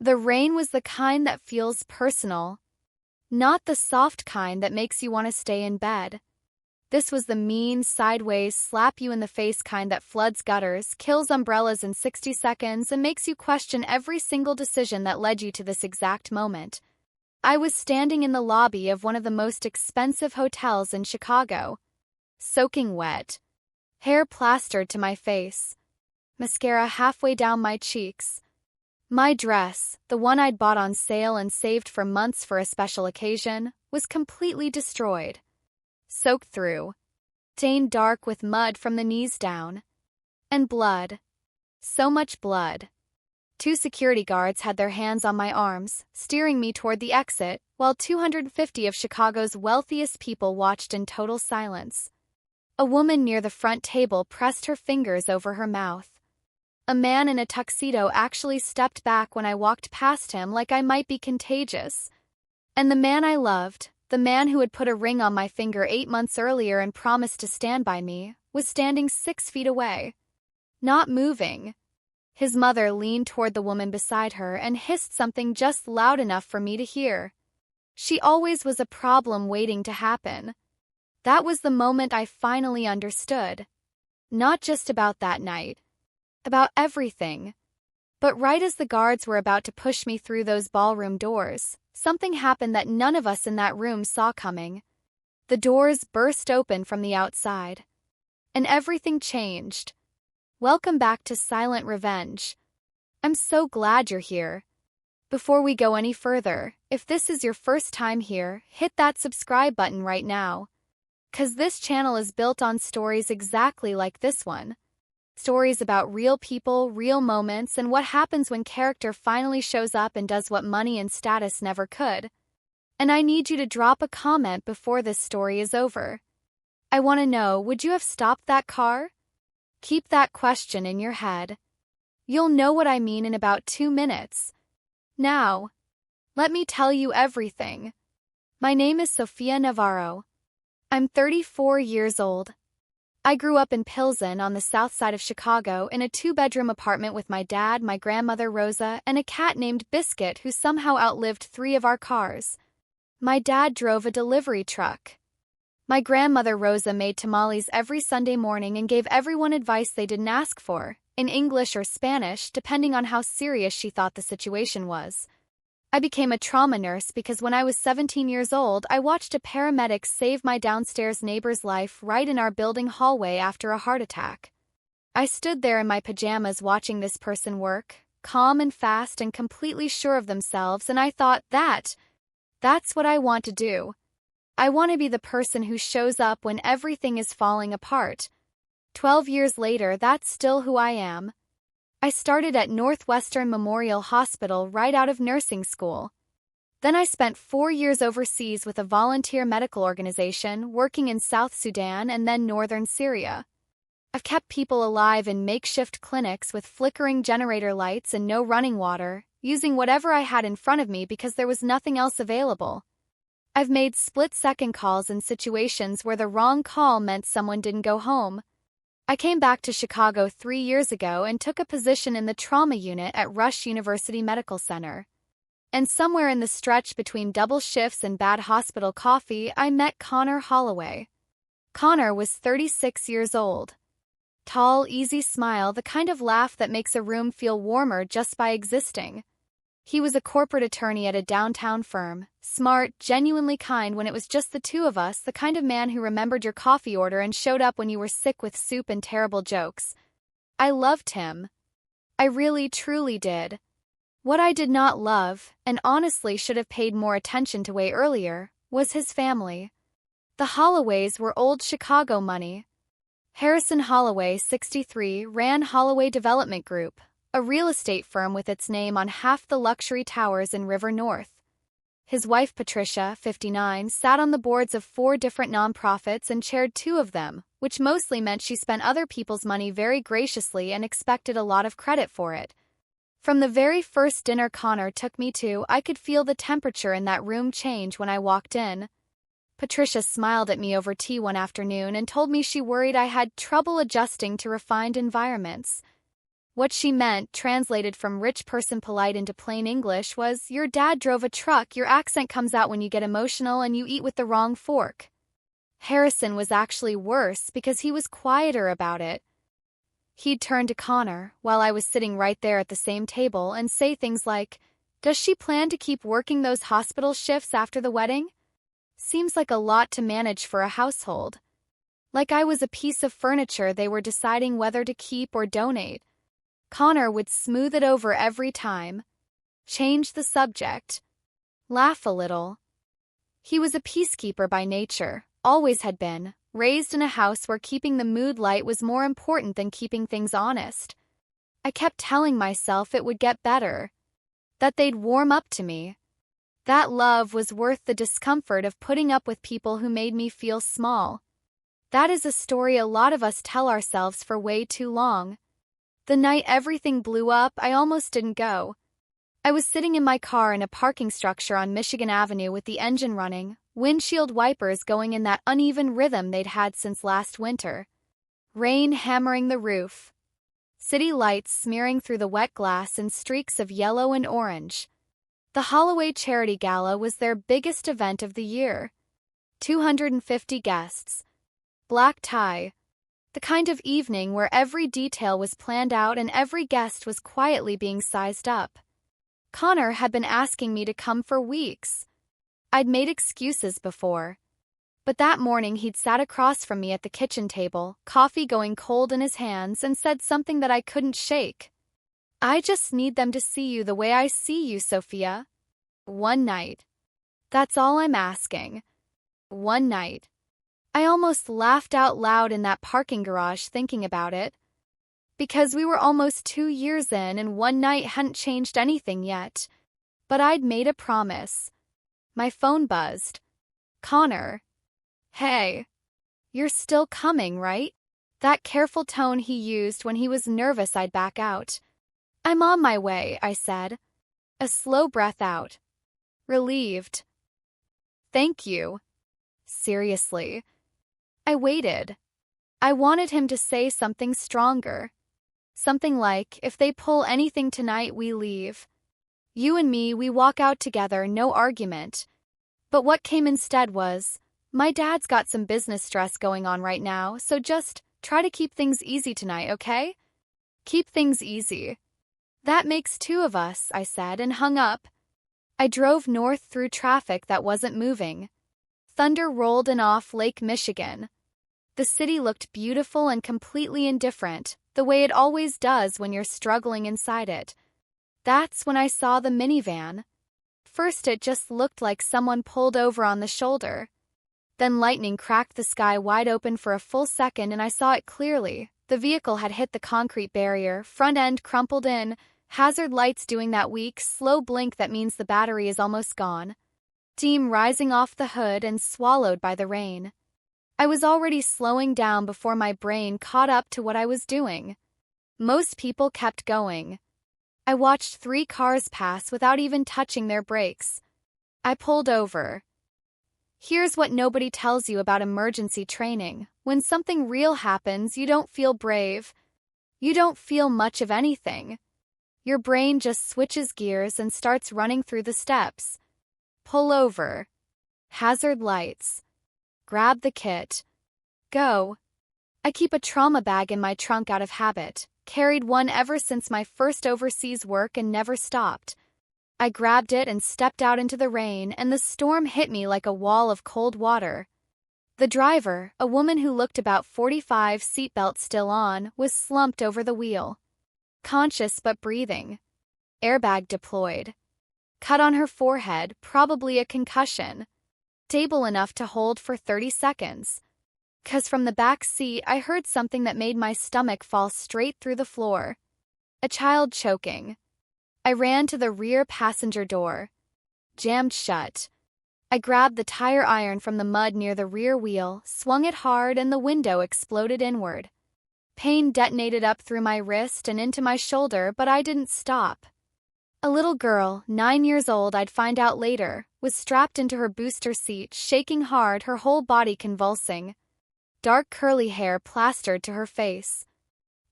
The rain was the kind that feels personal, not the soft kind that makes you want to stay in bed. This was the mean, sideways, slap-you-in-the-face kind that floods gutters, kills umbrellas in 60 seconds, and makes you question every single decision that led you to this exact moment. I was standing in the lobby of one of the most expensive hotels in Chicago, soaking wet, hair plastered to my face, mascara halfway down my cheeks. My dress, the one I'd bought on sale and saved for months for a special occasion, was completely destroyed. Soaked through, stained dark with mud from the knees down. And blood. So much blood. 2 security guards had their hands on my arms, steering me toward the exit, while 250 of Chicago's wealthiest people watched in total silence. A woman near the front table pressed her fingers over her mouth. A man in a tuxedo actually stepped back when I walked past him like I might be contagious. And the man I loved, the man who had put a ring on my finger 8 months earlier and promised to stand by me, was standing 6 feet away. Not moving. His mother leaned toward the woman beside her and hissed something just loud enough for me to hear. She always was a problem waiting to happen. That was the moment I finally understood. Not just about that night. About everything. But right as the guards were about to push me through those ballroom doors, something happened that none of us in that room saw coming. The doors burst open from the outside. And everything changed. Welcome back to Silent Revenge. I'm so glad you're here. Before we go any further, if this is your first time here, hit that subscribe button right now. 'Cause this channel is built on stories exactly like this one. Stories about real people, real moments, and what happens when character finally shows up and does what money and status never could. And I need you to drop a comment before this story is over. I want to know, would you have stopped that car? Keep that question in your head. You'll know what I mean in about 2 minutes. Now, let me tell you everything. My name is Sophia Navarro. I'm 34 years old. I grew up in Pilsen on the south side of Chicago in a 2-bedroom apartment with my dad, my grandmother Rosa, and a cat named Biscuit who somehow outlived 3 of our cars. My dad drove a delivery truck. My grandmother Rosa made tamales every Sunday morning and gave everyone advice they didn't ask for, in English or Spanish, depending on how serious she thought the situation was. I became a trauma nurse because when I was 17 years old, I watched a paramedic save my downstairs neighbor's life right in our building hallway after a heart attack. I stood there in my pajamas watching this person work, calm and fast and completely sure of themselves, and I thought, that's what I want to do. I want to be the person who shows up when everything is falling apart. 12 years later, that's still who I am. I started at Northwestern Memorial Hospital right out of nursing school. Then I spent 4 years overseas with a volunteer medical organization working in South Sudan and then northern Syria. I've kept people alive in makeshift clinics with flickering generator lights and no running water, using whatever I had in front of me because there was nothing else available. I've made split-second calls in situations where the wrong call meant someone didn't go home. I came back to Chicago 3 years ago and took a position in the trauma unit at Rush University Medical Center. And somewhere in the stretch between double shifts and bad hospital coffee, I met Connor Holloway. Connor was 36 years old. Tall, easy smile, the kind of laugh that makes a room feel warmer just by existing. He was a corporate attorney at a downtown firm, smart, genuinely kind when it was just the 2 of us, the kind of man who remembered your coffee order and showed up when you were sick with soup and terrible jokes. I loved him. I really, truly did. What I did not love, and honestly should have paid more attention to way earlier, was his family. The Holloways were old Chicago money. Harrison Holloway, 63, ran Holloway Development Group, a real estate firm with its name on half the luxury towers in River North. His wife Patricia, 59, sat on the boards of 4 different nonprofits and chaired 2 of them, which mostly meant she spent other people's money very graciously and expected a lot of credit for it. From the very first dinner Connor took me to, I could feel the temperature in that room change when I walked in. Patricia smiled at me over tea one afternoon and told me she worried I had trouble adjusting to refined environments. What she meant, translated from rich person polite into plain English, was, your dad drove a truck, your accent comes out when you get emotional and you eat with the wrong fork. Harrison was actually worse because he was quieter about it. He'd turn to Connor, while I was sitting right there at the same table, and say things like, does she plan to keep working those hospital shifts after the wedding? Seems like a lot to manage for a household. Like I was a piece of furniture they were deciding whether to keep or donate. Connor would smooth it over every time, change the subject, laugh a little. He was a peacekeeper by nature, always had been, raised in a house where keeping the mood light was more important than keeping things honest. I kept telling myself it would get better, that they'd warm up to me. That love was worth the discomfort of putting up with people who made me feel small. That is a story a lot of us tell ourselves for way too long. The night everything blew up, I almost didn't go. I was sitting in my car in a parking structure on Michigan Avenue with the engine running, windshield wipers going in that uneven rhythm they'd had since last winter. Rain hammering the roof. City lights smearing through the wet glass in streaks of yellow and orange. The Holloway Charity Gala was their biggest event of the year. 250 guests. Black tie. The kind of evening where every detail was planned out and every guest was quietly being sized up. Connor had been asking me to come for weeks. I'd made excuses before. But that morning he'd sat across from me at the kitchen table, coffee going cold in his hands, and said something that I couldn't shake. I just need them to see you the way I see you, Sophia. One night. That's all I'm asking. One night. I almost laughed out loud in that parking garage thinking about it. Because we were almost 2 years in and one night hadn't changed anything yet. But I'd made a promise. My phone buzzed. Connor. Hey. You're still coming, right? That careful tone he used when he was nervous I'd back out. I'm on my way, I said. A slow breath out. Relieved. Thank you. Seriously. I waited. I wanted him to say something stronger. Something like, if they pull anything tonight, we leave. You and me, we walk out together, no argument. But what came instead was, my dad's got some business stress going on right now, so just try to keep things easy tonight, okay? Keep things easy. That makes 2 of us, I said, and hung up. I drove north through traffic that wasn't moving. Thunder rolled in off Lake Michigan. The city looked beautiful and completely indifferent, the way it always does when you're struggling inside it. That's when I saw the minivan. First it just looked like someone pulled over on the shoulder. Then lightning cracked the sky wide open for a full second and I saw it clearly. The vehicle had hit the concrete barrier, front end crumpled in, hazard lights doing that weak, slow blink that means the battery is almost gone. Steam rising off the hood and swallowed by the rain. I was already slowing down before my brain caught up to what I was doing. Most people kept going. I watched 3 cars pass without even touching their brakes. I pulled over. Here's what nobody tells you about emergency training. When something real happens, you don't feel brave. You don't feel much of anything. Your brain just switches gears and starts running through the steps. Pull over. Hazard lights. Grab the kit. Go. I keep a trauma bag in my trunk out of habit. Carried one ever since my first overseas work and never stopped. I grabbed it and stepped out into the rain, and the storm hit me like a wall of cold water. The driver, a woman who looked about 45, seatbelt still on, was slumped over the wheel. Conscious but breathing. Airbag deployed. Cut on her forehead, probably a concussion. Stable enough to hold for 30 seconds. 'Cause from the back seat I heard something that made my stomach fall straight through the floor. A child choking. I ran to the rear passenger door. Jammed shut. I grabbed the tire iron from the mud near the rear wheel, swung it hard, and the window exploded inward. Pain detonated up through my wrist and into my shoulder, but I didn't stop. A little girl, 9 years old I'd find out later, was strapped into her booster seat, shaking hard, her whole body convulsing. Dark curly hair plastered to her face.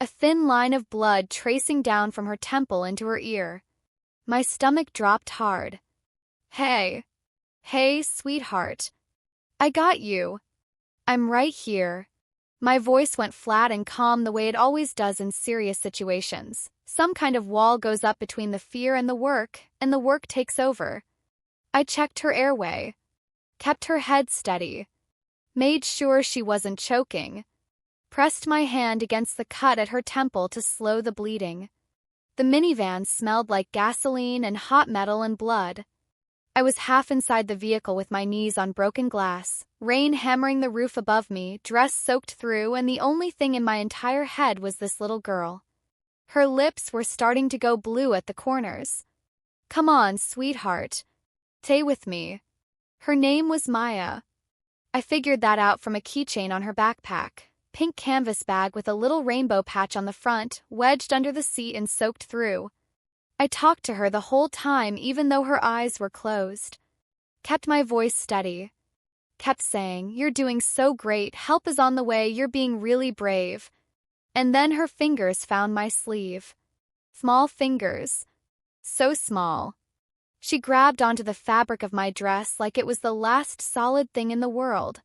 a thin line of blood tracing down from her temple into her ear. My stomach dropped hard. Hey. Hey, sweetheart. I got you. I'm right here. My voice went flat and calm the way it always does in serious situations. Some kind of wall goes up between the fear and the work takes over. I checked her airway, kept her head steady, made sure she wasn't choking, pressed my hand against the cut at her temple to slow the bleeding. The minivan smelled like gasoline and hot metal and blood. I was half inside the vehicle with my knees on broken glass, rain hammering the roof above me, dress soaked through, and the only thing in my entire head was this little girl. Her lips were starting to go blue at the corners. Come on, sweetheart. Stay with me. Her name was Maya. I figured that out from a keychain on her backpack. Pink canvas bag with a little rainbow patch on the front, wedged under the seat and soaked through. I talked to her the whole time even though her eyes were closed. Kept my voice steady. Kept saying, "You're doing so great, help is on the way, you're being really brave." And then her fingers found my sleeve. Small fingers. So small. She grabbed onto the fabric of my dress like it was the last solid thing in the world.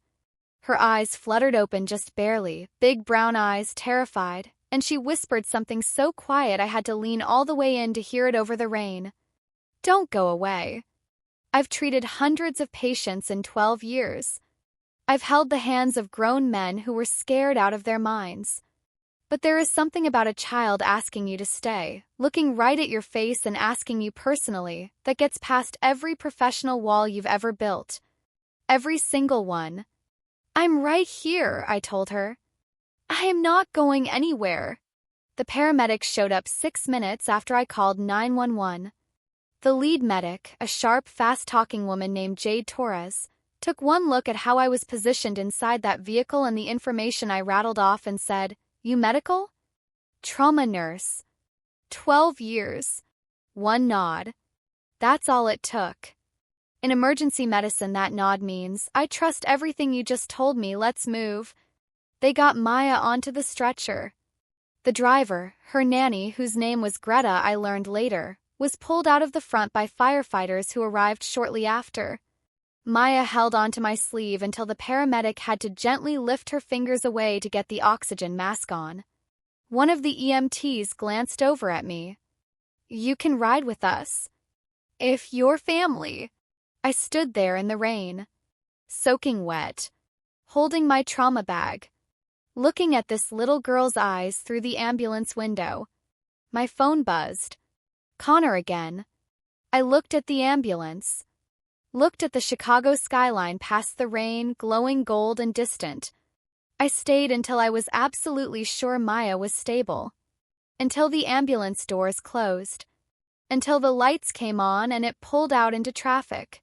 Her eyes fluttered open just barely, big brown eyes, terrified, and she whispered something so quiet I had to lean all the way in to hear it over the rain. Don't go away. I've treated hundreds of patients in 12 years. I've held the hands of grown men who were scared out of their minds. But there is something about a child asking you to stay, looking right at your face and asking you personally, that gets past every professional wall you've ever built. Every single one. I'm right here, I told her. I am not going anywhere. The paramedics showed up 6 minutes after I called 911. The lead medic, a sharp, fast-talking woman named Jade Torres, took one look at how I was positioned inside that vehicle and the information I rattled off and said, "You medical?" "Trauma nurse." 12 years. One nod. That's all it took. In emergency medicine, that nod means, "I trust everything you just told me, let's move." They got Maya onto the stretcher. The driver, her nanny, whose name was Greta I learned later, was pulled out of the front by firefighters who arrived shortly after. Maya held onto my sleeve until the paramedic had to gently lift her fingers away to get the oxygen mask on. One of the EMTs glanced over at me. "You can ride with us. If you're family." I stood there in the rain, soaking wet, holding my trauma bag, looking at this little girl's eyes through the ambulance window. My phone buzzed. Connor again. I looked at the ambulance. Looked at the Chicago skyline past the rain, glowing gold and distant. I stayed until I was absolutely sure Maya was stable. Until the ambulance doors closed. Until the lights came on and it pulled out into traffic.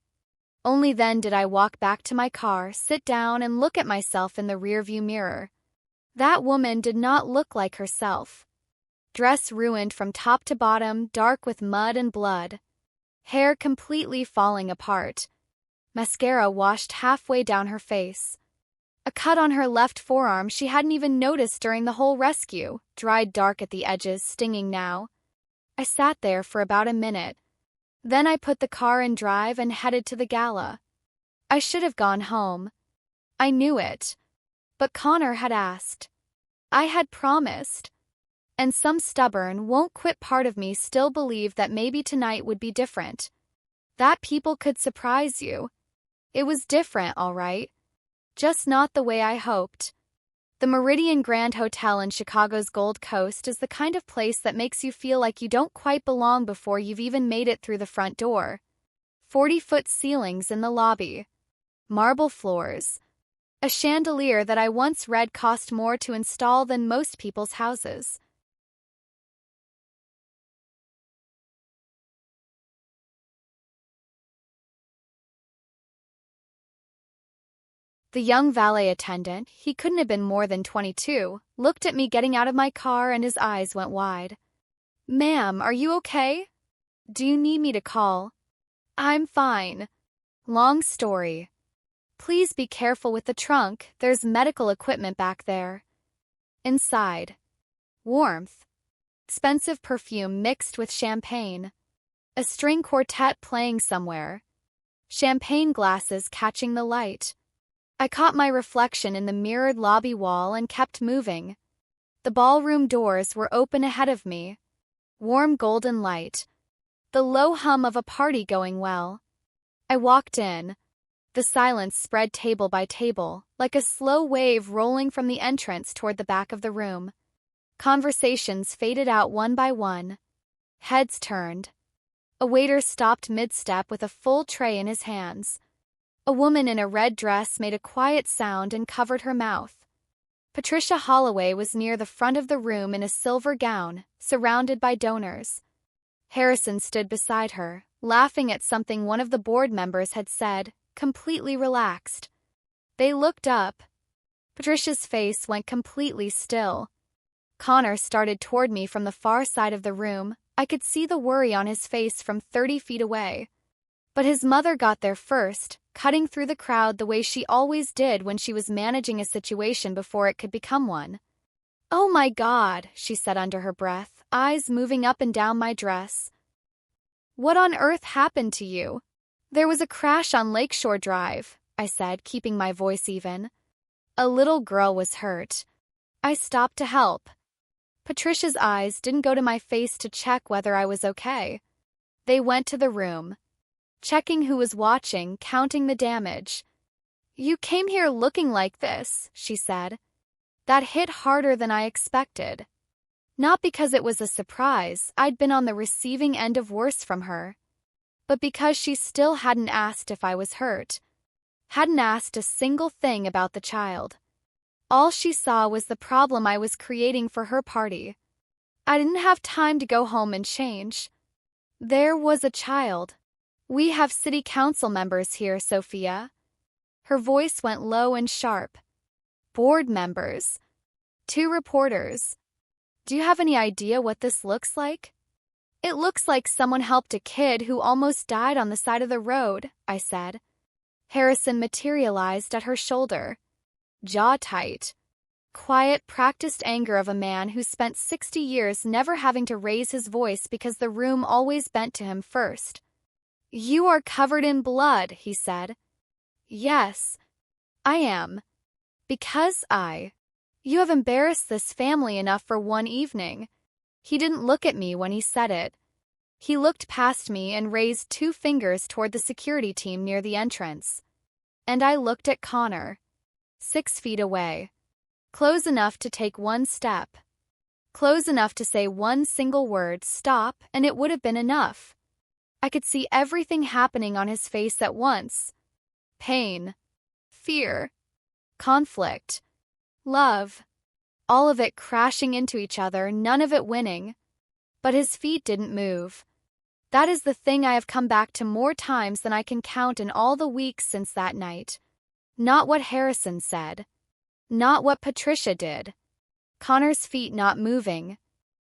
Only then did I walk back to my car, sit down, and look at myself in the rearview mirror. That woman did not look like herself. Dress ruined from top to bottom, dark with mud and blood. Hair completely falling apart. Mascara washed halfway down her face. A cut on her left forearm she hadn't even noticed during the whole rescue, dried dark at the edges, stinging now. I sat there for about a minute. Then I put the car in drive and headed to the gala. I should have gone home. I knew it. But Connor had asked. I had promised. And some stubborn, won't-quit part of me still believed that maybe tonight would be different. That people could surprise you. It was different, all right. Just not the way I hoped. The Meridian Grand Hotel in Chicago's Gold Coast is the kind of place that makes you feel like you don't quite belong before you've even made it through the front door. 40-foot ceilings in the lobby. Marble floors. A chandelier that I once read cost more to install than most people's houses. The young valet attendant, he couldn't have been more than 22, looked at me getting out of my car and his eyes went wide. "Ma'am, are you okay? Do you need me to call?" "I'm fine." "Long story. Please be careful with the trunk, there's medical equipment back there." Inside. warmth, expensive perfume mixed with champagne, a string quartet playing somewhere, champagne glasses catching the light. I caught my reflection in the mirrored lobby wall and kept moving. The ballroom doors were open ahead of me. Warm golden light. The low hum of a party going well. I walked in. The silence spread table by table, like a slow wave rolling from the entrance toward the back of the room. Conversations faded out one by one. Heads turned. A waiter stopped mid-step with a full tray in his hands. A woman in a red dress made a quiet sound and covered her mouth. Patricia Holloway was near the front of the room in a silver gown, surrounded by donors. Harrison stood beside her, laughing at something one of the board members had said, completely relaxed. They looked up. Patricia's face went completely still. Connor started toward me from the far side of the room. I could see the worry on his face from 30 feet away. But his mother got there first, cutting through the crowd the way she always did when she was managing a situation before it could become one. "Oh my God," she said under her breath, eyes moving up and down my dress. "What on earth happened to you?" "There was a crash on Lakeshore Drive," I said, keeping my voice even. "A little girl was hurt. I stopped to help." Patricia's eyes didn't go to my face to check whether I was okay. They went to the room. Checking who was watching, counting the damage. "You came here looking like this," she said. That hit harder than I expected. Not because it was a surprise, I'd been on the receiving end of worse from her, but because she still hadn't asked if I was hurt. Hadn't asked a single thing about the child. All she saw was the problem I was creating for her party. I didn't have time to go home and change. There was a child. "We have city council members here, Sophia." Her voice went low and sharp. "Board members. 2 reporters. Do you have any idea what this looks like?" "It looks like someone helped a kid who almost died on the side of the road," I said. Harrison materialized at her shoulder. Jaw tight. Quiet, practiced anger of a man who spent 60 years never having to raise his voice because the room always bent to him first. "You are covered in blood," he said. "Yes, I am. Because you have embarrassed this family enough for one evening." He didn't look at me when he said it. He looked past me and raised 2 fingers toward the security team near the entrance. And I looked at Connor. 6 feet away. Close enough to take 1 step. Close enough to say one single word, "stop," and it would have been enough. I could see everything happening on his face at once. Pain. Fear. Conflict. Love. All of it crashing into each other, none of it winning. But his feet didn't move. That is the thing I have come back to more times than I can count in all the weeks since that night. Not what Harrison said. Not what Patricia did. Connor's feet not moving.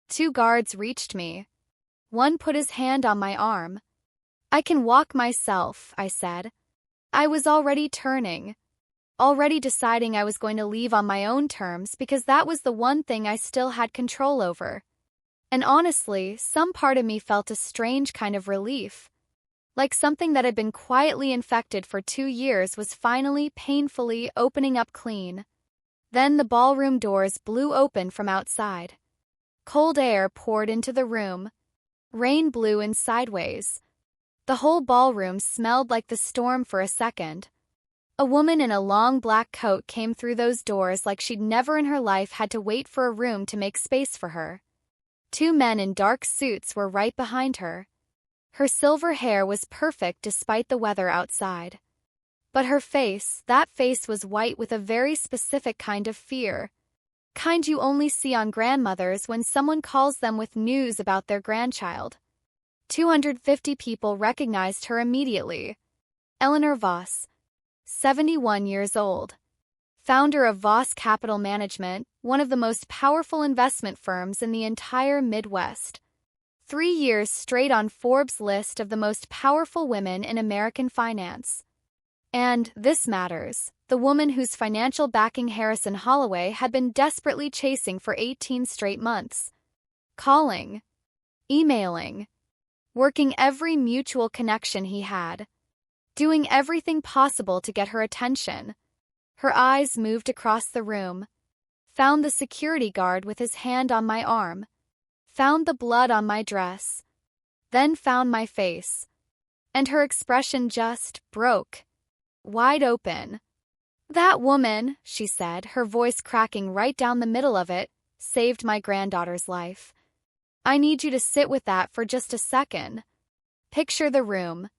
2 guards reached me. One put his hand on my arm. "I can walk myself," I said. I was already turning. Already deciding I was going to leave on my own terms because that was the one thing I still had control over. And honestly, some part of me felt a strange kind of relief. Like something that had been quietly infected for 2 years was finally, painfully opening up clean. Then the ballroom doors blew open from outside. Cold air poured into the room. Rain blew in sideways. The whole ballroom smelled like the storm for a second. A woman in a long black coat came through those doors like she'd never in her life had to wait for a room to make space for her. 2 men in dark suits were right behind her. Her silver hair was perfect despite the weather outside. But her face, that face was white with a very specific kind of fear. Kind you only see on grandmothers when someone calls them with news about their grandchild. 250 people recognized her immediately. Eleanor Voss, 71 years old. Founder of Voss Capital Management, one of the most powerful investment firms in the entire Midwest. 3 years straight on Forbes' list of the most powerful women in American finance. And, this matters, the woman whose financial backing Harrison Holloway had been desperately chasing for 18 straight months. Calling, emailing, working every mutual connection he had, doing everything possible to get her attention. Her eyes moved across the room, found the security guard with his hand on my arm, found the blood on my dress, then found my face. And her expression just broke, wide open. "That woman," she said, her voice cracking right down the middle of it, "saved my granddaughter's life. I need you to sit with that for just a second." Picture the room.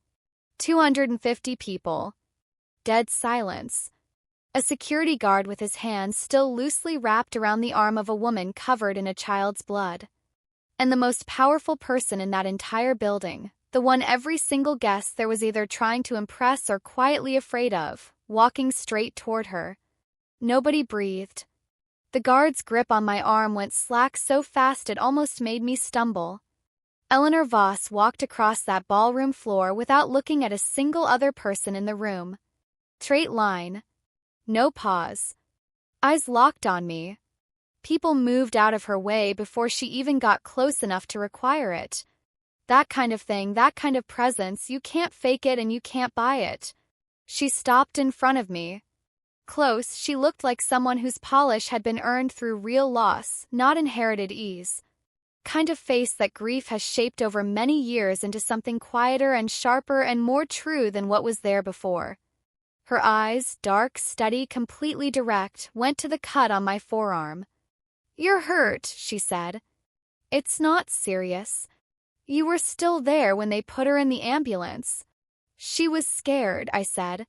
250 people. Dead silence. A security guard with his hands still loosely wrapped around the arm of a woman covered in a child's blood. And the most powerful person in that entire building, the one every single guest there was either trying to impress or quietly afraid of, walking straight toward her. Nobody breathed. The guard's grip on my arm went slack so fast it almost made me stumble. Eleanor Voss walked across that ballroom floor without looking at a single other person in the room. Straight line. No pause. Eyes locked on me. People moved out of her way before she even got close enough to require it. That kind of thing, that kind of presence, you can't fake it and you can't buy it. She stopped in front of me. Close, she looked like someone whose polish had been earned through real loss, not inherited ease. Kind of face that grief has shaped over many years into something quieter and sharper and more true than what was there before. Her eyes, dark, steady, completely direct, went to the cut on my forearm. "You're hurt," she said. "It's not serious. You were still there when they put her in the ambulance." "She was scared," I said.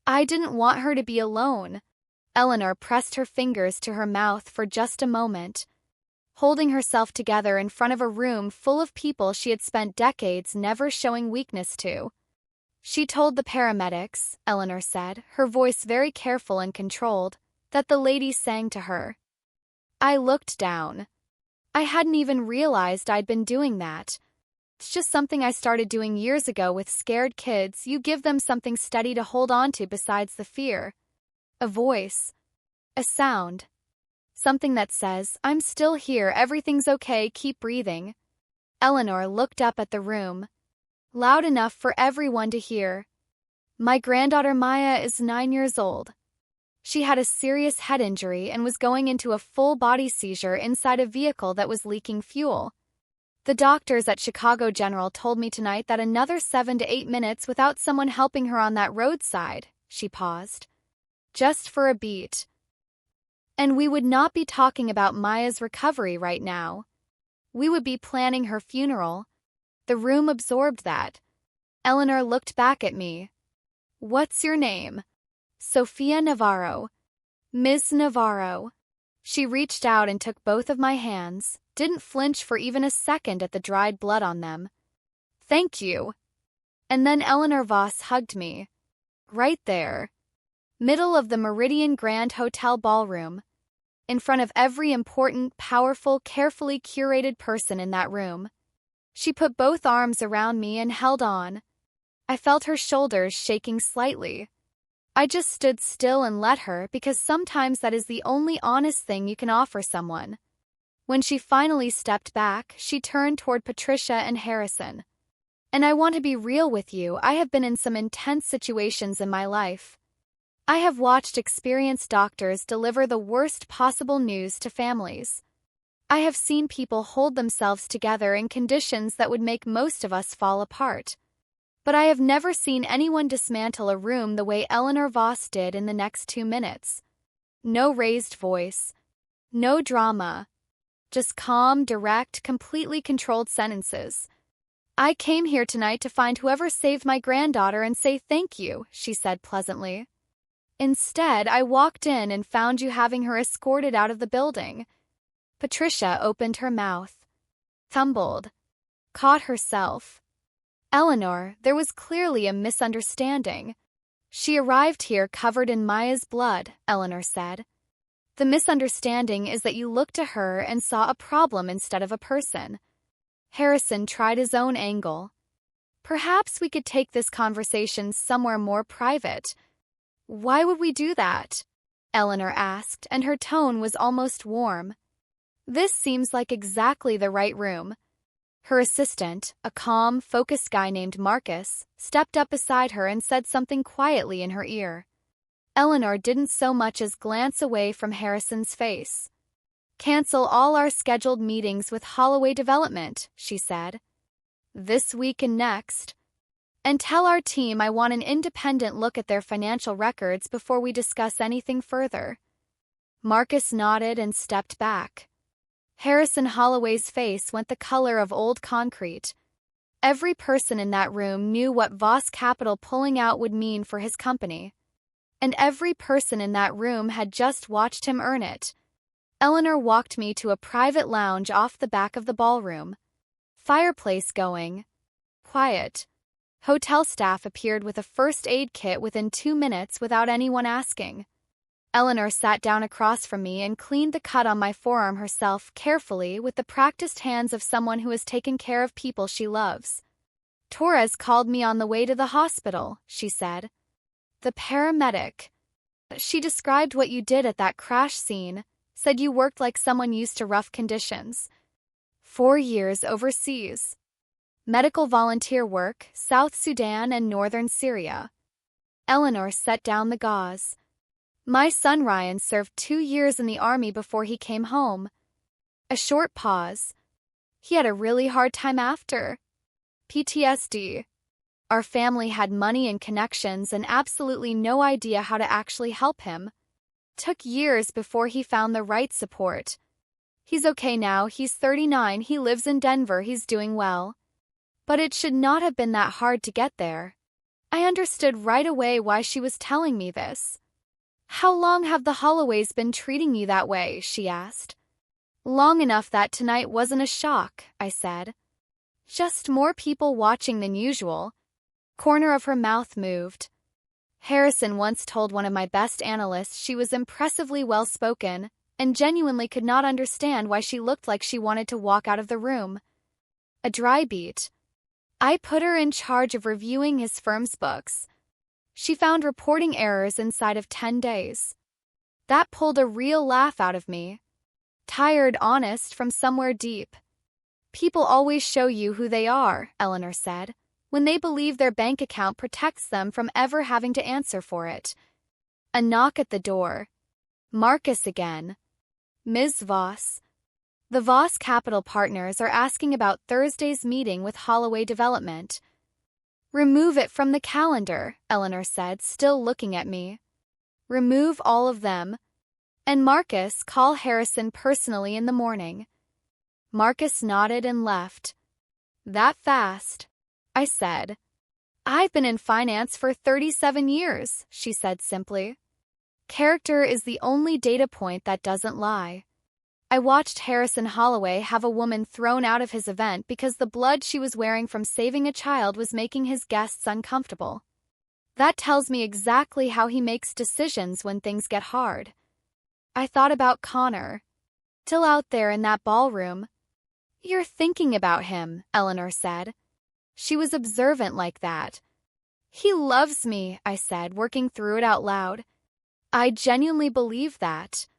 "I didn't want her to be alone." Eleanor pressed her fingers to her mouth for just a moment, holding herself together in front of a room full of people she had spent decades never showing weakness to. "She told the paramedics," Eleanor said, her voice very careful and controlled, "that the lady sang to her." I looked down. I hadn't even realized I'd been doing that. It's just something I started doing years ago with scared kids. You give them something steady to hold on to besides the fear. A voice. A sound. Something that says, "I'm still here, everything's okay, keep breathing." Eleanor looked up at the room. Loud enough for everyone to hear. "My granddaughter Maya is 9 years old. She had a serious head injury and was going into a full-body seizure inside a vehicle that was leaking fuel. The doctors at Chicago General told me tonight that another 7 to 8 minutes without someone helping her on that roadside," she paused. "Just for a beat. And we would not be talking about Maya's recovery right now. We would be planning her funeral." The room absorbed that. Eleanor looked back at me. "What's your name?" "Sophia Navarro." "Ms. Navarro." She reached out and took both of my hands, didn't flinch for even a second at the dried blood on them. "Thank you." And then Eleanor Voss hugged me. Right there. Middle of the Meridian Grand Hotel ballroom. In front of every important, powerful, carefully curated person in that room. She put both arms around me and held on. I felt her shoulders shaking slightly. I just stood still and let her because sometimes that is the only honest thing you can offer someone. When she finally stepped back, she turned toward Patricia and Harrison. "And I want to be real with you, I have been in some intense situations in my life. I have watched experienced doctors deliver the worst possible news to families. I have seen people hold themselves together in conditions that would make most of us fall apart. But I have never seen anyone dismantle a room the way Eleanor Voss did in the next 2 minutes. No raised voice. No drama. Just calm, direct, completely controlled sentences. "I came here tonight to find whoever saved my granddaughter and say thank you," she said pleasantly. "Instead, I walked in and found you having her escorted out of the building." Patricia opened her mouth. Tumbled. Caught herself. "Eleanor, there was clearly a misunderstanding. She arrived here covered in Maya's blood," Eleanor said. "The misunderstanding is that you looked to her and saw a problem instead of a person." Harrison tried his own angle. Perhaps we could take this conversation somewhere more private. Why would we do that? Eleanor asked, and her tone was almost warm. This seems like exactly the right room. Her assistant, a calm, focused guy named Marcus, stepped up beside her and said something quietly in her ear. Eleanor didn't so much as glance away from Harrison's face. "Cancel all our scheduled meetings with Holloway Development," she said. "This week and next. And tell our team I want an independent look at their financial records before we discuss anything further." Marcus nodded and stepped back. Harrison Holloway's face went the color of old concrete. Every person in that room knew what Voss Capital pulling out would mean for his company. And every person in that room had just watched him earn it. Eleanor walked me to a private lounge off the back of the ballroom. Fireplace going. Quiet. Hotel staff appeared with a first aid kit within 2 minutes without anyone asking. Eleanor sat down across from me and cleaned the cut on my forearm herself carefully with the practiced hands of someone who has taken care of people she loves. "Torres called me on the way to the hospital," she said. "The paramedic. She described what you did at that crash scene, said you worked like someone used to rough conditions. 4 years overseas. Medical volunteer work, South Sudan and northern Syria." Eleanor set down the gauze. "My son Ryan served 2 years in the army before he came home." A short pause. "He had a really hard time after. PTSD. Our family had money and connections and absolutely no idea how to actually help him. Took years before he found the right support. He's okay now, he's 39, he lives in Denver, he's doing well. But it should not have been that hard to get there." I understood right away why she was telling me this. "How long have the Holloways been treating you that way?" she asked. "Long enough that tonight wasn't a shock," I said. "Just more people watching than usual." Corner of her mouth moved. Harrison once told one of my best analysts she was impressively well-spoken and genuinely could not understand why she looked like she wanted to walk out of the room. A dry beat. I put her in charge of reviewing his firm's books. She found reporting errors inside of 10 days. That pulled a real laugh out of me. Tired, honest, from somewhere deep. "People always show you who they are," Eleanor said, "when they believe their bank account protects them from ever having to answer for it." A knock at the door. Marcus again. "Ms. Voss. The Voss Capital Partners are asking about Thursday's meeting with Holloway Development." "Remove it from the calendar," Eleanor said, still looking at me. "Remove all of them. And Marcus, call Harrison personally in the morning." Marcus nodded and left. "That fast?" I said. "I've been in finance for 37 years, she said simply. "Character is the only data point that doesn't lie." I watched Harrison Holloway have a woman thrown out of his event because the blood she was wearing from saving a child was making his guests uncomfortable. That tells me exactly how he makes decisions when things get hard. I thought about Connor. Still out there in that ballroom. "You're thinking about him," Eleanor said. She was observant like that. "He loves me," I said, working through it out loud. I genuinely believe that.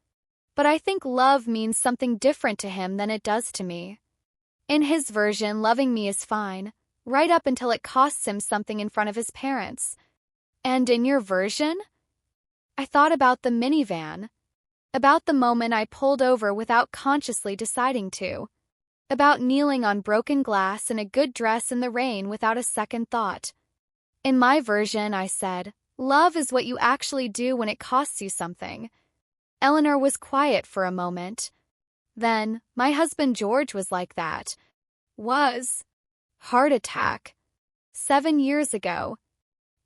But I think love means something different to him than it does to me. In his version, loving me is fine, right up until it costs him something in front of his parents. And in your version? I thought about the minivan. About the moment I pulled over without consciously deciding to. About kneeling on broken glass in a good dress in the rain without a second thought. In my version, I said, love is what you actually do when it costs you something. Eleanor was quiet for a moment. Then, my husband George was like that. Was. Heart attack. 7 years ago.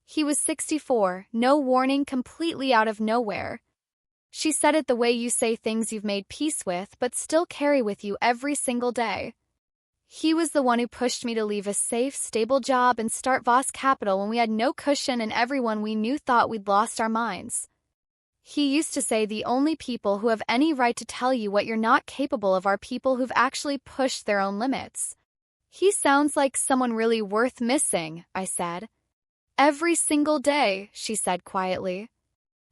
He was 64, no warning, completely out of nowhere. She said it the way you say things you've made peace with but still carry with you every single day. He was the one who pushed me to leave a safe, stable job and start Voss Capital when we had no cushion and everyone we knew thought we'd lost our minds. He used to say the only people who have any right to tell you what you're not capable of are people who've actually pushed their own limits. He sounds like someone really worth missing, I said. Every single day, she said quietly.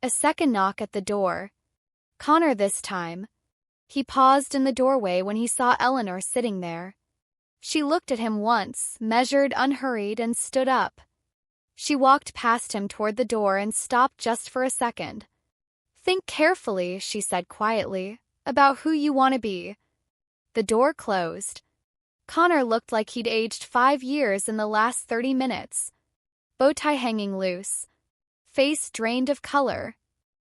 A second knock at the door. Connor this time. He paused in the doorway when he saw Eleanor sitting there. She looked at him once, measured, unhurried, and stood up. She walked past him toward the door and stopped just for a second. Think carefully, she said quietly, about who you want to be. The door closed. Connor looked like he'd aged 5 years in the last 30 minutes. Bow tie hanging loose. Face drained of color.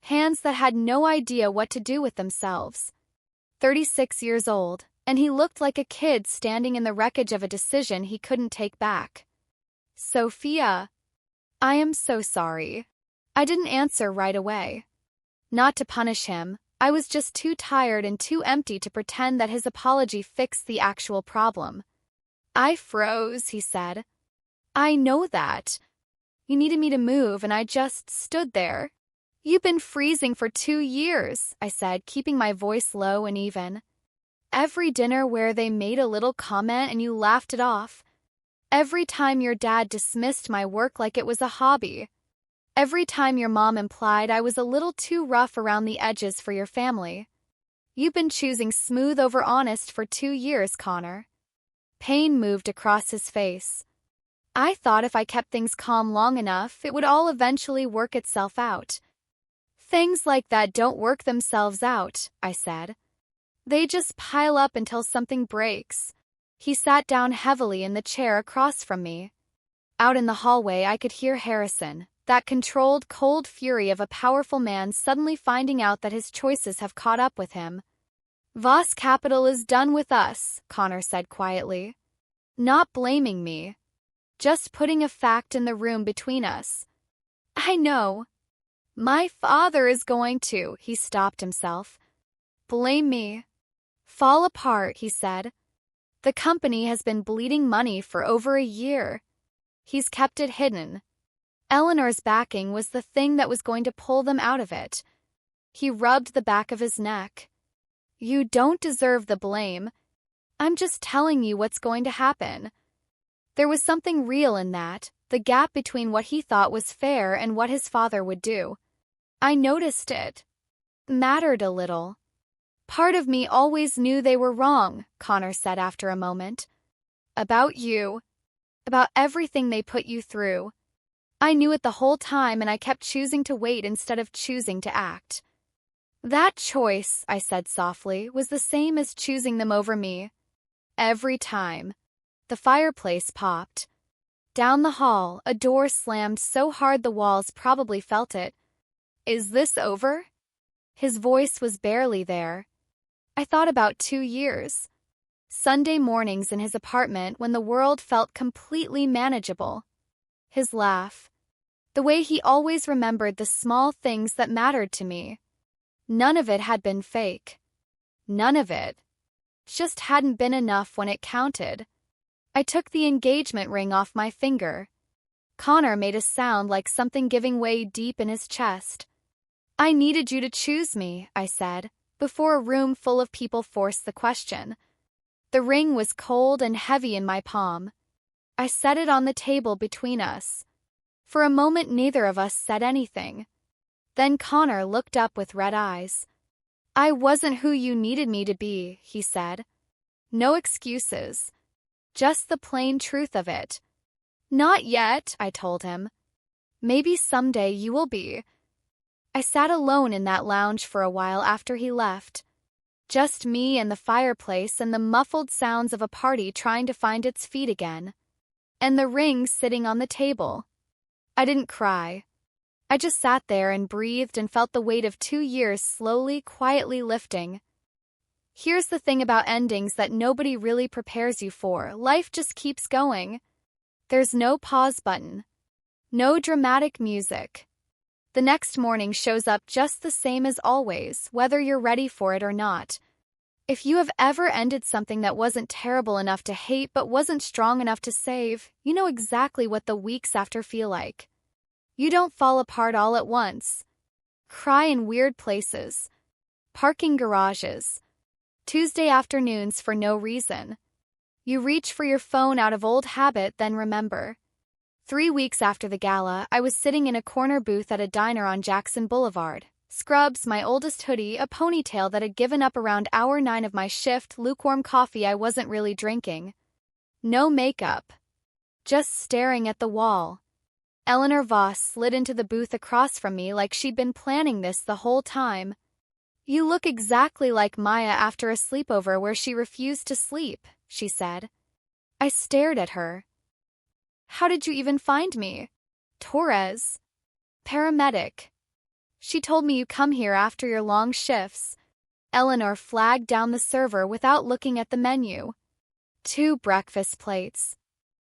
Hands that had no idea what to do with themselves. 36 years old, and he looked like a kid standing in the wreckage of a decision he couldn't take back. Sophia, I am so sorry. I didn't answer right away. Not to punish him, I was just too tired and too empty to pretend that his apology fixed the actual problem. I froze, he said. I know that. You needed me to move and I just stood there. You've been freezing for 2 years, I said, keeping my voice low and even. Every dinner where they made a little comment and you laughed it off. Every time your dad dismissed my work like it was a hobby. Every time your mom implied I was a little too rough around the edges for your family. You've been choosing smooth over honest for 2 years, Connor. Pain moved across his face. I thought if I kept things calm long enough, it would all eventually work itself out. Things like that don't work themselves out, I said. They just pile up until something breaks. He sat down heavily in the chair across from me. Out in the hallway, I could hear Harrison, that controlled, cold fury of a powerful man suddenly finding out that his choices have caught up with him. Voss Capital is done with us, Connor said quietly. Not blaming me. Just putting a fact in the room between us. I know. My father is going to, he stopped himself. Blame me. Fall apart, he said. The company has been bleeding money for over a year. He's kept it hidden. Eleanor's backing was the thing that was going to pull them out of it. He rubbed the back of his neck. You don't deserve the blame. I'm just telling you what's going to happen. There was something real in that, the gap between what he thought was fair and what his father would do. I noticed it. Mattered a little. Part of me always knew they were wrong, Connor said after a moment. About you. About everything they put you through. I knew it the whole time and I kept choosing to wait instead of choosing to act. That choice, I said softly, was the same as choosing them over me. Every time. The fireplace popped. Down the hall, a door slammed so hard the walls probably felt it. Is this over? His voice was barely there. I thought about 2 years. Sunday mornings in his apartment when the world felt completely manageable. His laugh. The way he always remembered the small things that mattered to me. None of it had been fake. None of it. Just hadn't been enough when it counted. I took the engagement ring off my finger. Connor made a sound like something giving way deep in his chest. I needed you to choose me, I said, before a room full of people forced the question. The ring was cold and heavy in my palm. I set it on the table between us. For a moment neither of us said anything. Then Connor looked up with red eyes. I wasn't who you needed me to be, he said. No excuses. Just the plain truth of it. Not yet, I told him. Maybe someday you will be. I sat alone in that lounge for a while after he left. Just me and the fireplace and the muffled sounds of a party trying to find its feet again. And the ring sitting on the table. I didn't cry. I just sat there and breathed and felt the weight of 2 years slowly, quietly lifting. Here's the thing about endings that nobody really prepares you for. Life just keeps going. There's no pause button. No dramatic music. The next morning shows up just the same as always, whether you're ready for it or not. If you have ever ended something that wasn't terrible enough to hate but wasn't strong enough to save, you know exactly what the weeks after feel like. You don't fall apart all at once. Cry in weird places. Parking garages. Tuesday afternoons for no reason. You reach for your phone out of old habit, then remember. 3 weeks after the gala, I was sitting in a corner booth at a diner on Jackson Boulevard. Scrubs, my oldest hoodie, a ponytail that had given up around hour 9 of my shift, lukewarm coffee I wasn't really drinking. No makeup. Just staring at the wall. Eleanor Voss slid into the booth across from me like she'd been planning this the whole time. You look exactly like Maya after a sleepover where she refused to sleep, she said. I stared at her. How did you even find me? Torres. Paramedic. She told me you come here after your long shifts. Eleanor flagged down the server without looking at the menu. 2 breakfast plates.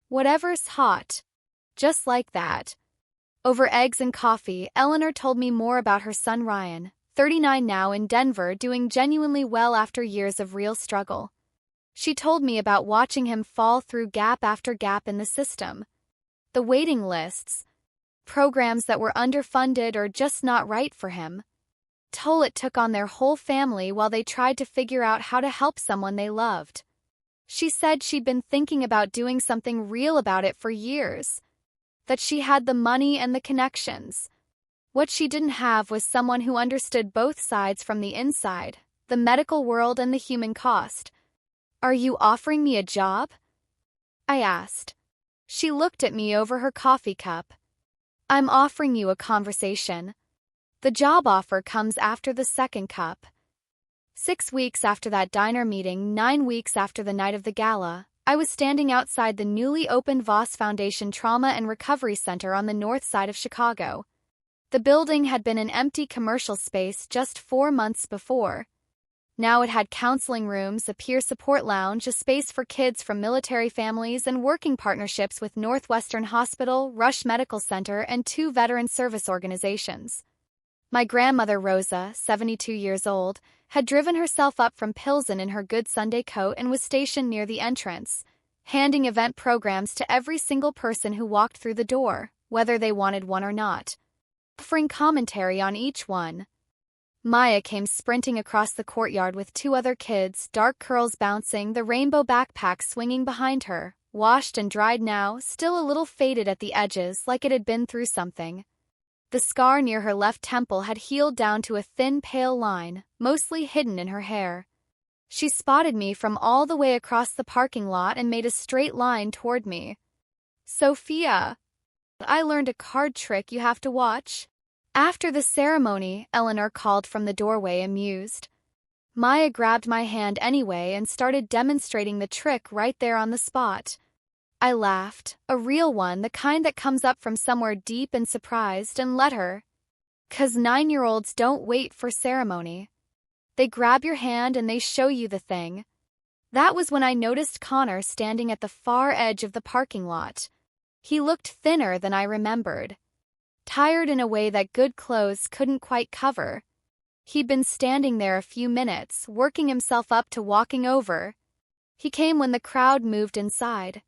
Whatever's hot. Just like that. Over eggs and coffee, Eleanor told me more about her son Ryan, 39 now in Denver, doing genuinely well after years of real struggle. She told me about watching him fall through gap after gap in the system. The waiting lists. Programs that were underfunded or just not right for him. Toll it took on their whole family while they tried to figure out how to help someone they loved. She said she'd been thinking about doing something real about it for years. That she had the money and the connections. What she didn't have was someone who understood both sides from the inside, the medical world and the human cost. Are you offering me a job? I asked. She looked at me over her coffee cup. I'm offering you a conversation. The job offer comes after the second cup. 6 weeks after that diner meeting, 9 weeks after the night of the gala, I was standing outside the newly opened Voss Foundation Trauma and Recovery Center on the north side of Chicago. The building had been an empty commercial space just 4 months before. Now it had counseling rooms, a peer support lounge, a space for kids from military families, and working partnerships with Northwestern Hospital, Rush Medical Center, and 2 veteran service organizations. My grandmother Rosa, 72 years old, had driven herself up from Pilsen in her good Sunday coat and was stationed near the entrance, handing event programs to every single person who walked through the door, whether they wanted one or not, offering commentary on each one. Maya came sprinting across the courtyard with 2 other kids, dark curls bouncing, the rainbow backpack swinging behind her, washed and dried now, still a little faded at the edges like it had been through something. The scar near her left temple had healed down to a thin, pale line, mostly hidden in her hair. She spotted me from all the way across the parking lot and made a straight line toward me. Sophia, I learned a card trick you have to watch. After the ceremony, Eleanor called from the doorway, amused. Maya grabbed my hand anyway and started demonstrating the trick right there on the spot. I laughed, a real one, the kind that comes up from somewhere deep and surprised, and let her. 'Cause 9-year-olds don't wait for ceremony. They grab your hand and they show you the thing. That was when I noticed Connor standing at the far edge of the parking lot. He looked thinner than I remembered. Tired in a way that good clothes couldn't quite cover. He'd been standing there a few minutes, working himself up to walking over. He came when the crowd moved inside.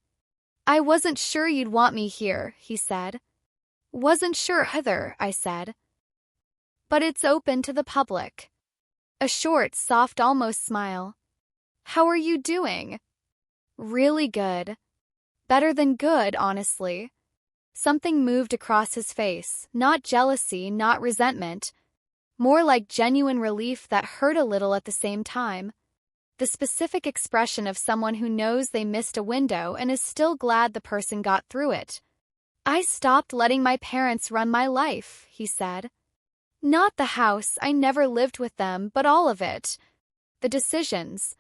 I wasn't sure you'd want me here, he said. Wasn't sure either, I said. But it's open to the public. A short, soft, almost smile. How are you doing? Really good. Better than good, honestly. Something moved across his face, not jealousy, not resentment. More like genuine relief that hurt a little at the same time. The specific expression of someone who knows they missed a window and is still glad the person got through it. I stopped letting my parents run my life, he said. Not the house, I never lived with them, but all of it. The decisions.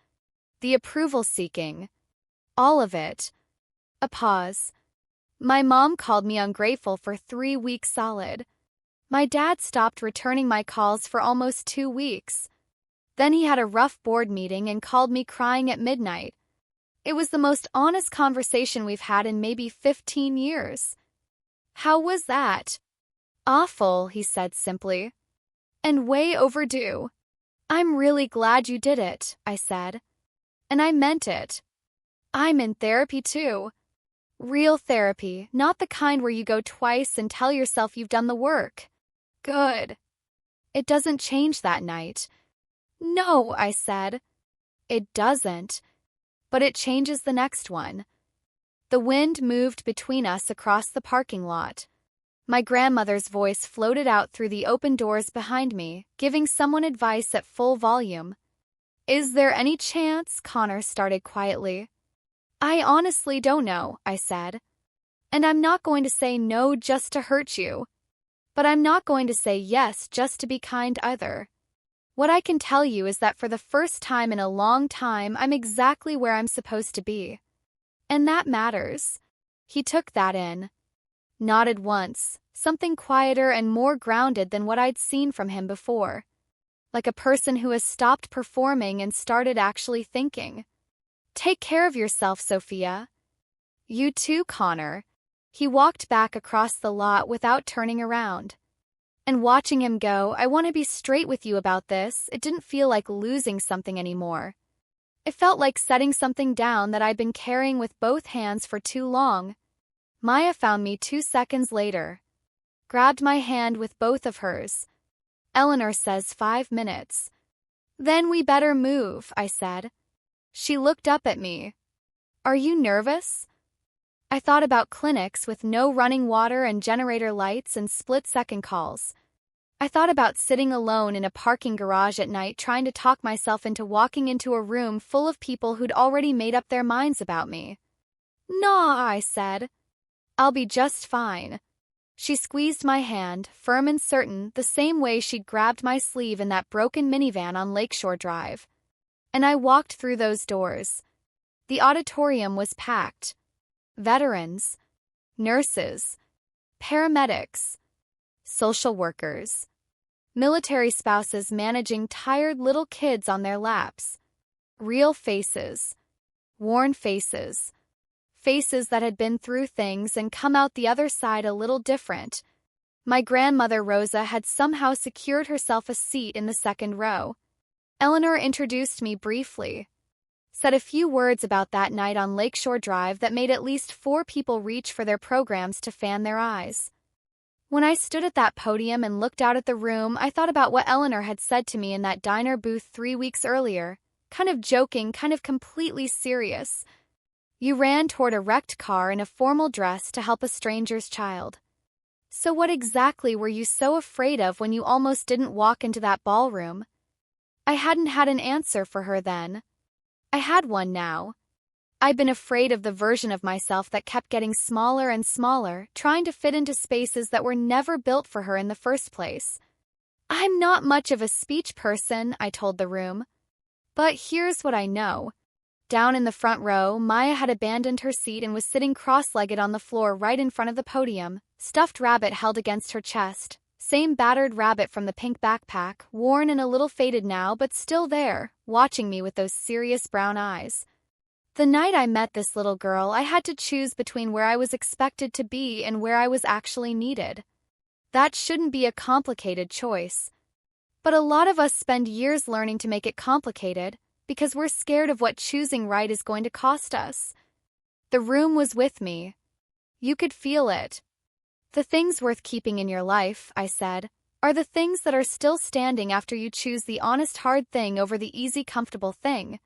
The approval seeking. All of it. A pause. My mom called me ungrateful for 3 weeks solid. My dad stopped returning my calls for almost 2 weeks. Then he had a rough board meeting and called me crying at midnight. It was the most honest conversation we've had in maybe 15 years. How was that? Awful, he said simply. And way overdue. I'm really glad you did it, I said. And I meant it. I'm in therapy too. Real therapy, not the kind where you go twice and tell yourself you've done the work. Good. It doesn't change that night. No, I said. It doesn't. but it changes the next one. The wind moved between us across the parking lot. My grandmother's voice floated out through the open doors behind me, giving someone advice at full volume. "Is there any chance?" Connor started quietly. "I honestly don't know," I said. "And I'm not going to say no just to hurt you. But I'm not going to say yes just to be kind either. What I can tell you is that for the first time in a long time, I'm exactly where I'm supposed to be. And that matters." He took that in. Nodded once, something quieter and more grounded than what I'd seen from him before. Like a person who has stopped performing and started actually thinking. "Take care of yourself, Sophia." "You too, Connor." He walked back across the lot without turning around. And watching him go, I want to be straight with you about this, it didn't feel like losing something anymore. It felt like setting something down that I'd been carrying with both hands for too long. Maya found me 2 seconds later. Grabbed my hand with both of hers. "Eleanor says 5 minutes. "Then we better move," I said. She looked up at me. "Are you nervous?" I thought about clinics with no running water and generator lights and split-second calls. I thought about sitting alone in a parking garage at night trying to talk myself into walking into a room full of people who'd already made up their minds about me. "Nah," I said. "I'll be just fine." She squeezed my hand, firm and certain, the same way she'd grabbed my sleeve in that broken minivan on Lakeshore Drive. And I walked through those doors. The auditorium was packed. Veterans, nurses, paramedics, social workers, military spouses managing tired little kids on their laps. Real faces, worn faces, faces that had been through things and come out the other side a little different. My grandmother Rosa had somehow secured herself a seat in the second row. Eleanor introduced me briefly. Said a few words about that night on Lakeshore Drive that made at least 4 people reach for their programs to fan their eyes. When I stood at that podium and looked out at the room, I thought about what Eleanor had said to me in that diner booth 3 weeks earlier, kind of joking, kind of completely serious. "You ran toward a wrecked car in a formal dress to help a stranger's child. So what exactly were you so afraid of when you almost didn't walk into that ballroom?" I hadn't had an answer for her then. I had one now. I'd been afraid of the version of myself that kept getting smaller and smaller, trying to fit into spaces that were never built for her in the first place. "I'm not much of a speech person," I told the room. "But here's what I know." Down in the front row, Maya had abandoned her seat and was sitting cross-legged on the floor right in front of the podium, stuffed rabbit held against her chest. Same battered rabbit from the pink backpack, worn and a little faded now but still there, watching me with those serious brown eyes. The night I met this little girl, I had to choose between where I was expected to be and where I was actually needed. That shouldn't be a complicated choice. But a lot of us spend years learning to make it complicated, because we're scared of what choosing right is going to cost us. The room was with me. You could feel it. "The things worth keeping in your life," I said, "are the things that are still standing after you choose the honest hard thing over the easy comfortable thing."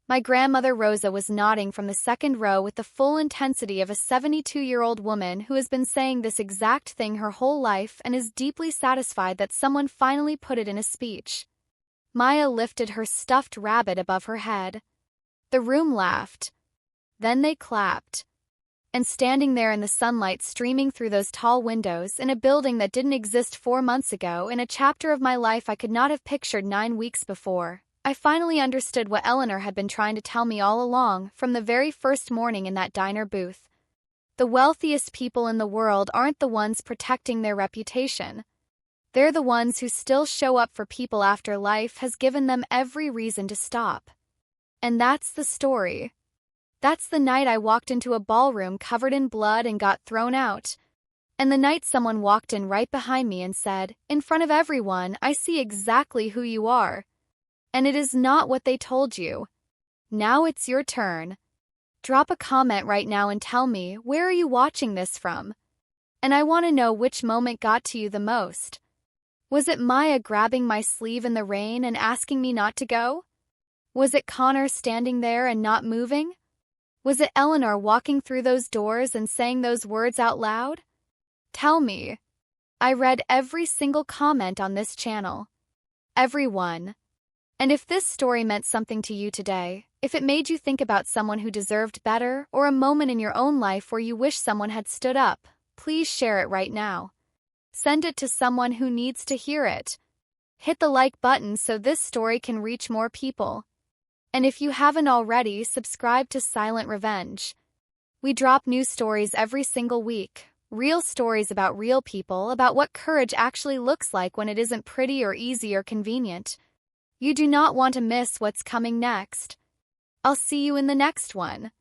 My grandmother Rosa was nodding from the second row with the full intensity of a 72-year-old woman who has been saying this exact thing her whole life and is deeply satisfied that someone finally put it in a speech. Maya lifted her stuffed rabbit above her head. The room laughed. Then they clapped. And standing there in the sunlight streaming through those tall windows in a building that didn't exist 4 months ago, in a chapter of my life I could not have pictured 9 weeks before, I finally understood what Eleanor had been trying to tell me all along from the very first morning in that diner booth. The wealthiest people in the world aren't the ones protecting their reputation. They're the ones who still show up for people after life has given them every reason to stop. And that's the story. That's the night I walked into a ballroom covered in blood and got thrown out. And the night someone walked in right behind me and said, in front of everyone, "I see exactly who you are. And it is not what they told you. Now it's your turn. Drop a comment right now and tell me, where are you watching this from? And I want to know which moment got to you the most. Was it Maya grabbing my sleeve in the rain and asking me not to go? Was it Connor standing there and not moving? Was it Eleanor walking through those doors and saying those words out loud? Tell me. I read every single comment on this channel. Every one. And if this story meant something to you today, if it made you think about someone who deserved better or a moment in your own life where you wish someone had stood up, please share it right now. Send it to someone who needs to hear it. Hit the like button so this story can reach more people. And if you haven't already, subscribe to Silent Revenge. We drop new stories every single week. Real stories about real people, about what courage actually looks like when it isn't pretty or easy or convenient. You do not want to miss what's coming next. I'll see you in the next one.